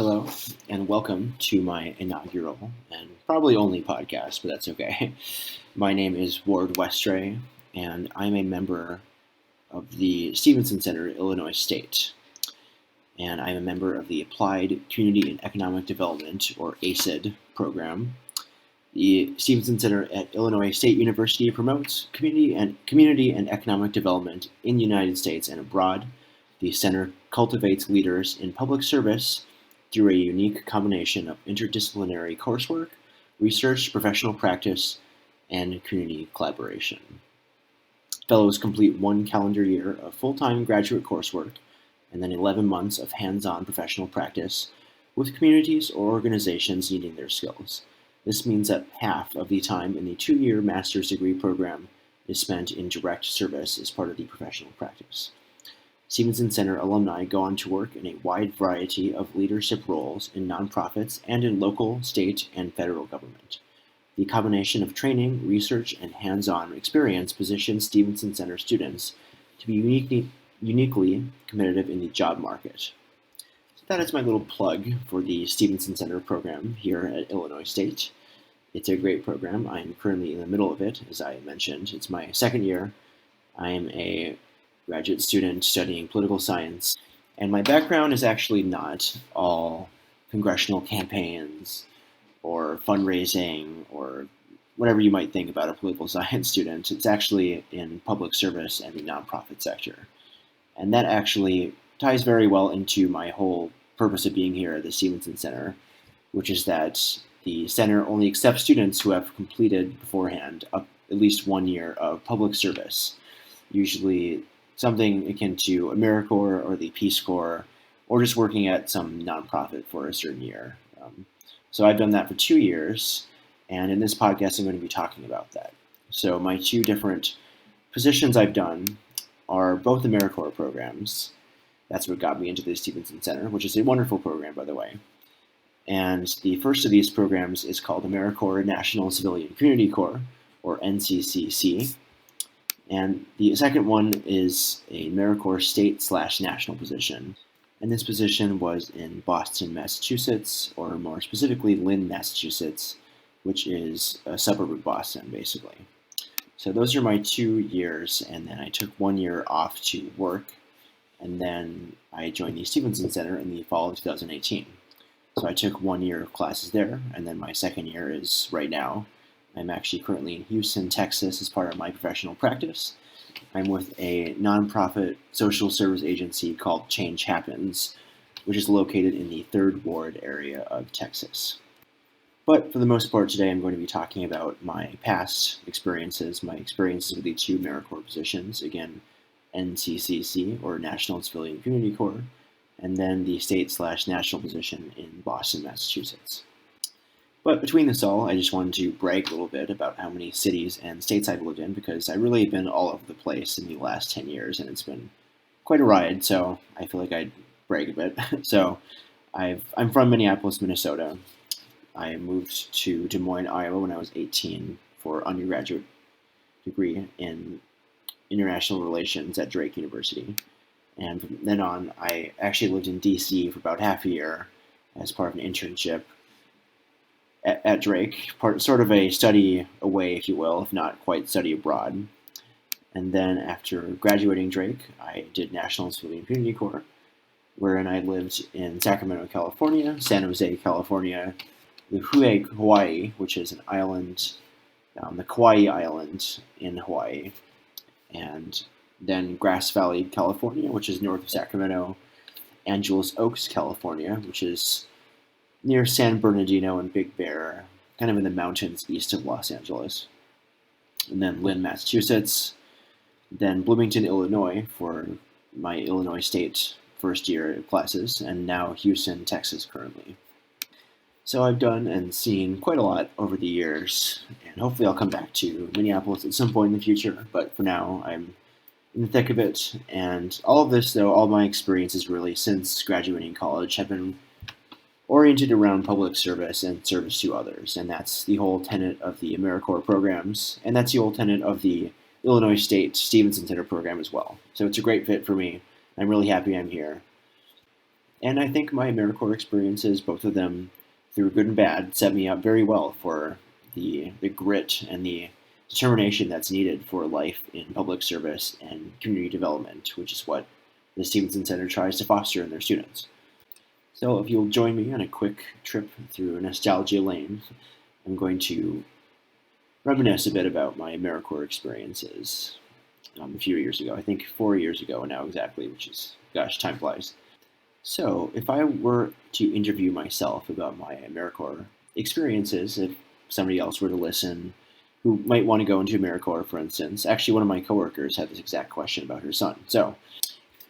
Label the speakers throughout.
Speaker 1: Hello, and welcome to my inaugural and probably only podcast, but that's okay. My name is Ward Westray, and I'm a member of the Stevenson Center, Illinois State. And I'm a member of the Applied Community and Economic Development, or ACED, program. The Stevenson Center at Illinois State University promotes community and economic development in the United States and abroad. The center cultivates leaders in public service through a unique combination of interdisciplinary coursework, research, professional practice, and community collaboration. Fellows complete 1 calendar year of full-time graduate coursework and then 11 months of hands-on professional practice with communities or organizations needing their skills. This means that half of the time in the 2-year master's degree program is spent in direct service as part of the professional practice. Stevenson Center alumni go on to work in a wide variety of leadership roles in nonprofits and in local, state, and federal government. The combination of training, research, and hands-on experience positions Stevenson Center students to be uniquely competitive in the job market. So that is my little plug for the Stevenson Center program here at Illinois State. It's a great program. I am currently in the middle of it, as I mentioned. It's my second year. I am a graduate student studying political science, and my background is actually not all congressional campaigns or fundraising or whatever you might think about a political science student. It's actually in public service and the nonprofit sector. And that actually ties very well into my whole purpose of being here at the Stevenson Center, which is that the center only accepts students who have completed beforehand at least 1 year of public service, usually something akin to AmeriCorps or the Peace Corps, or just working at some nonprofit for a certain year. So I've done that for 2 years, and in this podcast I'm going to be talking about that. So my 2 different positions I've done are both AmeriCorps programs. That's what got me into the Stevenson Center, which is a wonderful program, by the way. And the first of these programs is called AmeriCorps National Civilian Community Corps, or NCCC. And the second one is a AmeriCorps state/national position. And this position was in Boston, Massachusetts, or more specifically Lynn, Massachusetts, which is a suburb of Boston, basically. So those are my 2 years, and then I took 1 year off to work, and then I joined the Stevenson Center in the fall of 2018. So I took 1 year of classes there, and then my second year is right now. I'm actually currently in Houston, Texas as part of my professional practice. I'm with a nonprofit social service agency called Change Happens, which is located in the 3rd Ward area of Texas. But for the most part today, I'm going to be talking about my past experiences, my experiences with the 2 AmeriCorps positions, again, NCCC, or National Civilian Community Corps, and then the state/national position in Boston, Massachusetts. But between this all, I just wanted to brag a little bit about how many cities and states I've lived in, because I've really been all over the place in the last 10 years, and it's been quite a ride, so I feel like I'd brag a bit. So I'm from Minneapolis, Minnesota. I moved to Des Moines, Iowa when I was 18 for undergraduate degree in international relations at Drake University. And from then on, I actually lived in D.C. for about half a year as part of an internship at Drake, sort of a study away, if you will, if not quite study abroad. And then after graduating Drake, I did National Civilian Community Corps, wherein I lived in Sacramento, California, San Jose, California, Lihue, Hawaii, which is an island, the Kauai Island in Hawaii, and then Grass Valley, California, which is north of Sacramento, Angeles Oaks, California, which is near San Bernardino and Big Bear, kind of in the mountains east of Los Angeles. And then Lynn, Massachusetts, then Bloomington, Illinois for my Illinois State first year classes, and now Houston, Texas currently. So I've done and seen quite a lot over the years, and hopefully I'll come back to Minneapolis at some point in the future, but for now I'm in the thick of it. And all of this, though, all my experiences really since graduating college have been oriented around public service and service to others, and that's the whole tenet of the AmeriCorps programs, and that's the whole tenet of the Illinois State Stevenson Center program as well. So it's a great fit for me. I'm really happy I'm here. And I think my AmeriCorps experiences, both of them through good and bad, set me up very well for the grit and the determination that's needed for life in public service and community development, which is what the Stevenson Center tries to foster in their students. So if you'll join me on a quick trip through nostalgia lane, I'm going to reminisce a bit about my AmeriCorps experiences a few years ago. I think 4 years ago now exactly, which is, gosh, time flies. So if I were to interview myself about my AmeriCorps experiences, if somebody else were to listen who might want to go into AmeriCorps, for instance, actually one of my coworkers had this exact question about her son. So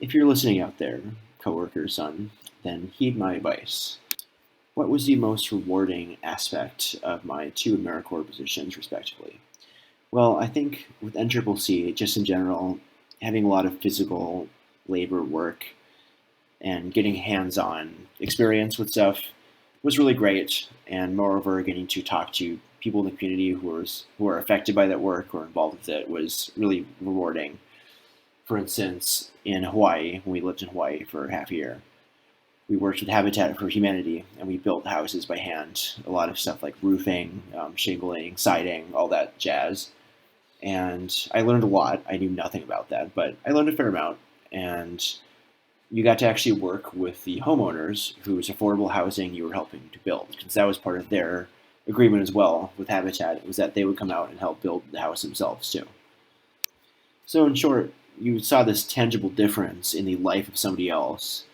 Speaker 1: if you're listening out there, coworker's son, then heed my advice. What was the most rewarding aspect of my two AmeriCorps positions, respectively? Well, I think with NCCC, just in general, having a lot of physical labor work and getting hands-on experience with stuff was really great. And moreover, getting to talk to people in the community who are affected by that work or involved with it was really rewarding. For instance, in Hawaii, when we lived in Hawaii for half a year, we worked with Habitat for Humanity, and we built houses by hand. A lot of stuff like roofing, shingling, siding, all that jazz. And I learned a lot. I knew nothing about that, but I learned a fair amount. And you got to actually work with the homeowners whose affordable housing you were helping to build, because that was part of their agreement as well with Habitat. It was that they would come out and help build the house themselves too. So in short, you saw this tangible difference in the life of somebody else,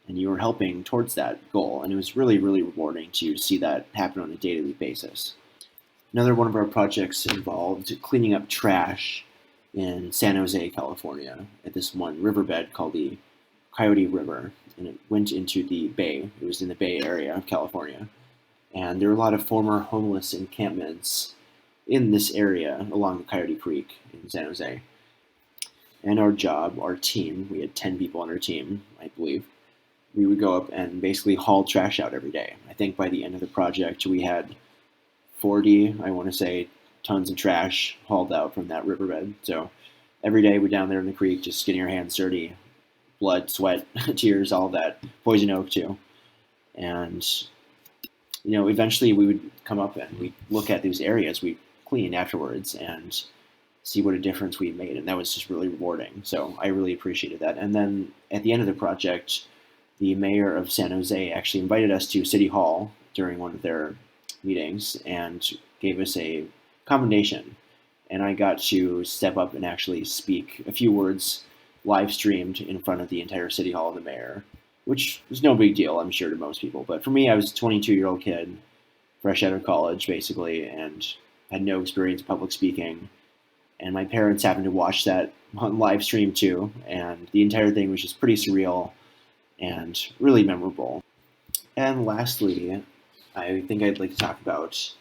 Speaker 1: and you were helping towards that goal. And it was really, really rewarding to see that happen on a daily basis. Another one of our projects involved cleaning up trash in San Jose, California, at this one riverbed called the Coyote River, and it went into the bay. It was in the Bay Area of California. And there were a lot of former homeless encampments in this area along the Coyote Creek in San Jose. And our job, our team, we had 10 people on our team, I believe, we would go up and basically haul trash out every day. I think by the end of the project, we had 40, I want to say, tons of trash hauled out from that riverbed. So every day we're down there in the creek just getting our hands dirty, blood, sweat, tears, all of that, poison oak too. And, eventually we would come up and we'd look at these areas we cleaned afterwards and see what a difference we made. And that was just really rewarding. So I really appreciated that. And then at the end of the project, the mayor of San Jose actually invited us to City Hall during one of their meetings and gave us a commendation. And I got to step up and actually speak a few words live streamed in front of the entire City Hall of the mayor, which was no big deal, I'm sure, to most people. But for me, I was a 22-year-old kid, fresh out of college, basically, and had no experience in public speaking. And my parents happened to watch that on live stream too, and the entire thing was just pretty surreal and really memorable. And lastly, I think I'd like to talk about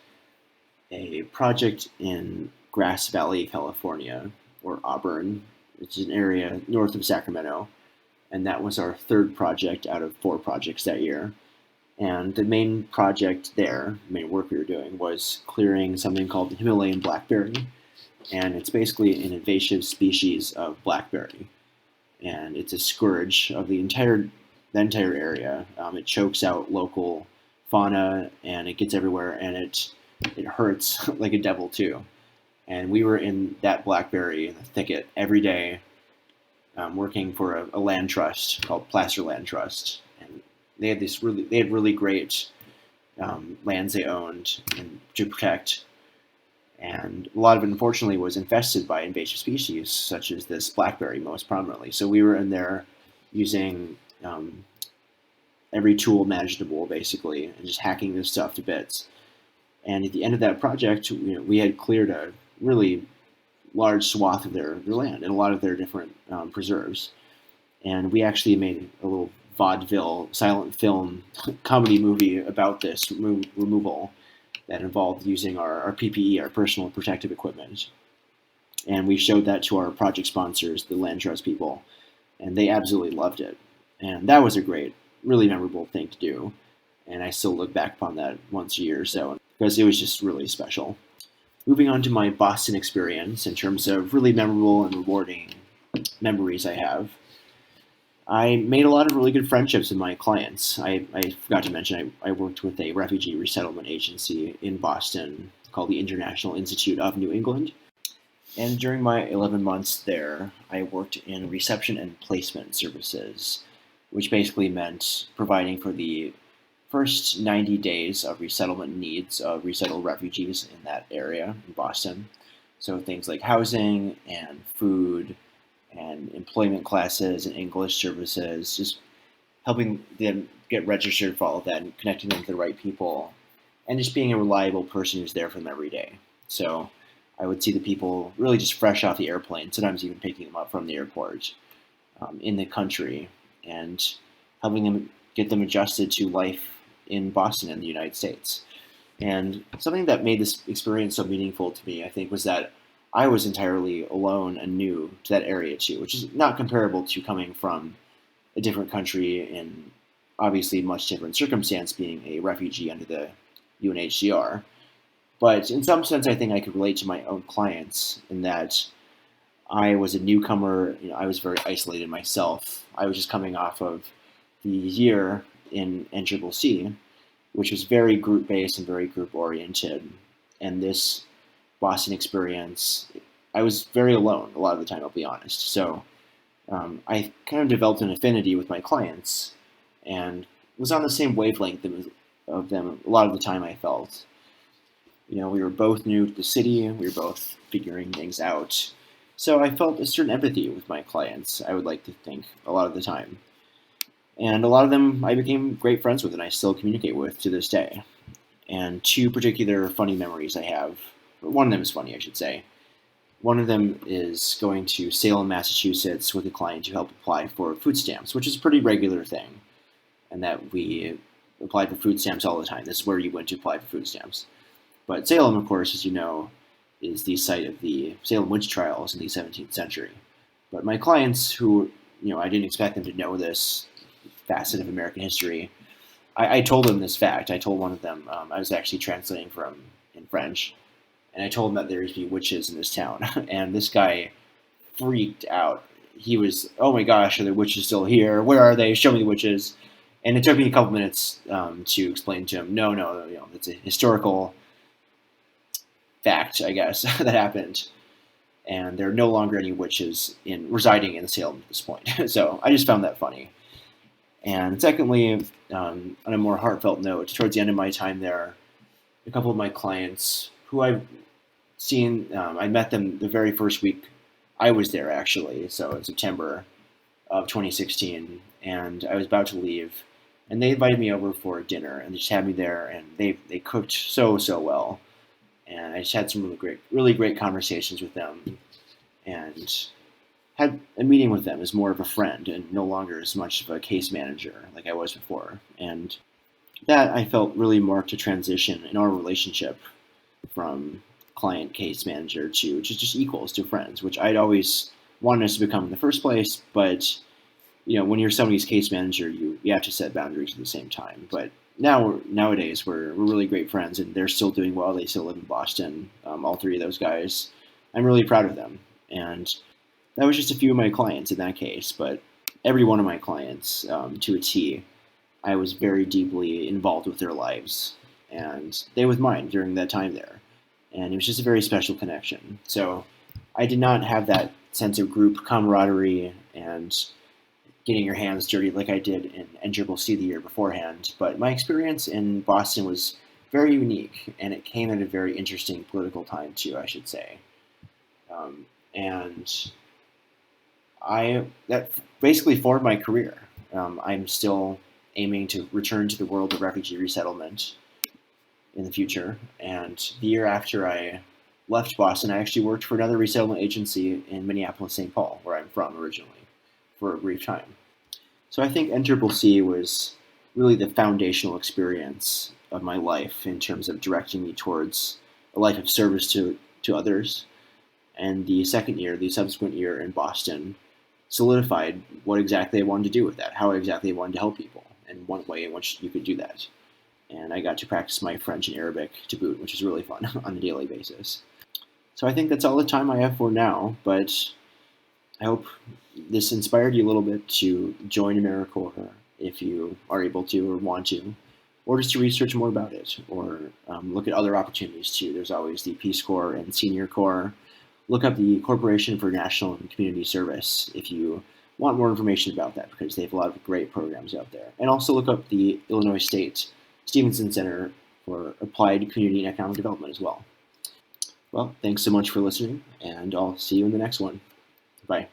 Speaker 1: a project in Grass Valley, California, or Auburn, which is an area north of Sacramento. And that was our third project out of 4 projects that year. And the main project there, the main work we were doing, was clearing something called the Himalayan blackberry. And it's basically an invasive species of blackberry. And it's a scourge of the entire area. It chokes out local fauna, and it gets everywhere, and it hurts like a devil too. And we were in that blackberry in the thicket every day, working for a land trust called Placer Land Trust, and they had really great lands they owned and to protect. And a lot of it, unfortunately, was infested by invasive species, such as this blackberry most prominently. So we were in there using every tool imaginable, basically, and just hacking this stuff to bits. And at the end of that project, we had cleared a really large swath of their land and a lot of their different preserves. And we actually made a little vaudeville, silent film, comedy movie about this removal that involved using our PPE, our personal protective equipment. And we showed that to our project sponsors, the Land Trust people, and they absolutely loved it. And that was a great, really memorable thing to do. And I still look back upon that once a year or so, because it was just really special. Moving on to my Boston experience in terms of really memorable and rewarding memories I have. I made a lot of really good friendships with my clients. I forgot to mention, I worked with a refugee resettlement agency in Boston called the International Institute of New England. And during my 11 months there, I worked in reception and placement services, which basically meant providing for the first 90 days of resettlement needs of resettled refugees in that area in Boston. So things like housing and food and employment classes and English services, just helping them get registered for all of that and connecting them to the right people, and just being a reliable person who's there for them every day. So I would see the people really just fresh off the airplane, sometimes even picking them up from the airport in the country, and helping them get them adjusted to life in Boston and the United States. And something that made this experience so meaningful to me, I think, was that I was entirely alone and new to that area too, which is not comparable to coming from a different country in obviously much different circumstance, being a refugee under the UNHCR. But in some sense, I think I could relate to my own clients in that I was a newcomer. I was very isolated myself. I was just coming off of the year in NCCC, which was very group based and very group oriented. And this Boston experience, I was very alone a lot of the time, I'll be honest. So I kind of developed an affinity with my clients and was on the same wavelength of them a lot of the time, I felt. We were both new to the city, we were both figuring things out. So I felt a certain empathy with my clients, I would like to think, a lot of the time. And a lot of them I became great friends with and I still communicate with to this day. And two particular funny memories I have, or one of them is funny, I should say. One of them is going to Salem, Massachusetts with a client to help apply for food stamps, which is a pretty regular thing, and that we apply for food stamps all the time. This is where you went to apply for food stamps. But Salem, of course, as you know, is the site of the Salem witch trials in the 17th century. But my clients, who, I didn't expect them to know this facet of American history, I told them this fact. I told one of them, I was actually translating from in French, and I told him that there'd be witches in this town. And this guy freaked out. He was, oh my gosh, are the witches still here? Where are they? Show me the witches. And it took me a couple minutes to explain to him, no, it's a historical fact, I guess, that happened. And there are no longer any witches residing in Salem at this point. So I just found that funny. And secondly, on a more heartfelt note, towards the end of my time there, a couple of my clients who I've seen, I met them the very first week I was there, actually, so in September of 2016, and I was about to leave, and they invited me over for dinner, and they just had me there, and they cooked so well, and I just had some really great conversations with them, and had a meeting with them as more of a friend and no longer as much of a case manager like I was before. And that, I felt, really marked a transition in our relationship from client case manager to just equals to friends, which I'd always wanted us to become in the first place. But when you're somebody's case manager, you have to set boundaries at the same time. But nowadays we're really great friends, and they're still doing well. They still live in Boston. All three of those guys. I'm really proud of them. And that was just a few of my clients in that case, but every one of my clients, to a T, I was very deeply involved with their lives, and they with mine during that time there. And it was just a very special connection. So I did not have that sense of group camaraderie and getting your hands dirty like I did in NCCC the year beforehand, but my experience in Boston was very unique, and it came at a very interesting political time too, I should say. And that basically formed my career. I'm still aiming to return to the world of refugee resettlement in the future. And the year after I left Boston, I actually worked for another resettlement agency in Minneapolis, St. Paul, where I'm from originally, for a brief time. So I think NCCC was really the foundational experience of my life in terms of directing me towards a life of service to others. And the subsequent year in Boston, solidified what exactly I wanted to do with that, how exactly I wanted to help people, and one way in which you could do that. And I got to practice my French and Arabic to boot, which is really fun on a daily basis. So I think that's all the time I have for now, but I hope this inspired you a little bit to join AmeriCorps if you are able to or want to, or just to research more about it, or look at other opportunities too. There's always the Peace Corps and Senior Corps. Look up the Corporation for National and Community Service if you want more information about that, because they have a lot of great programs out there. And also look up the Illinois State Stevenson Center for Applied Community and Economic Development as well. Well, thanks so much for listening, and I'll see you in the next one. Bye.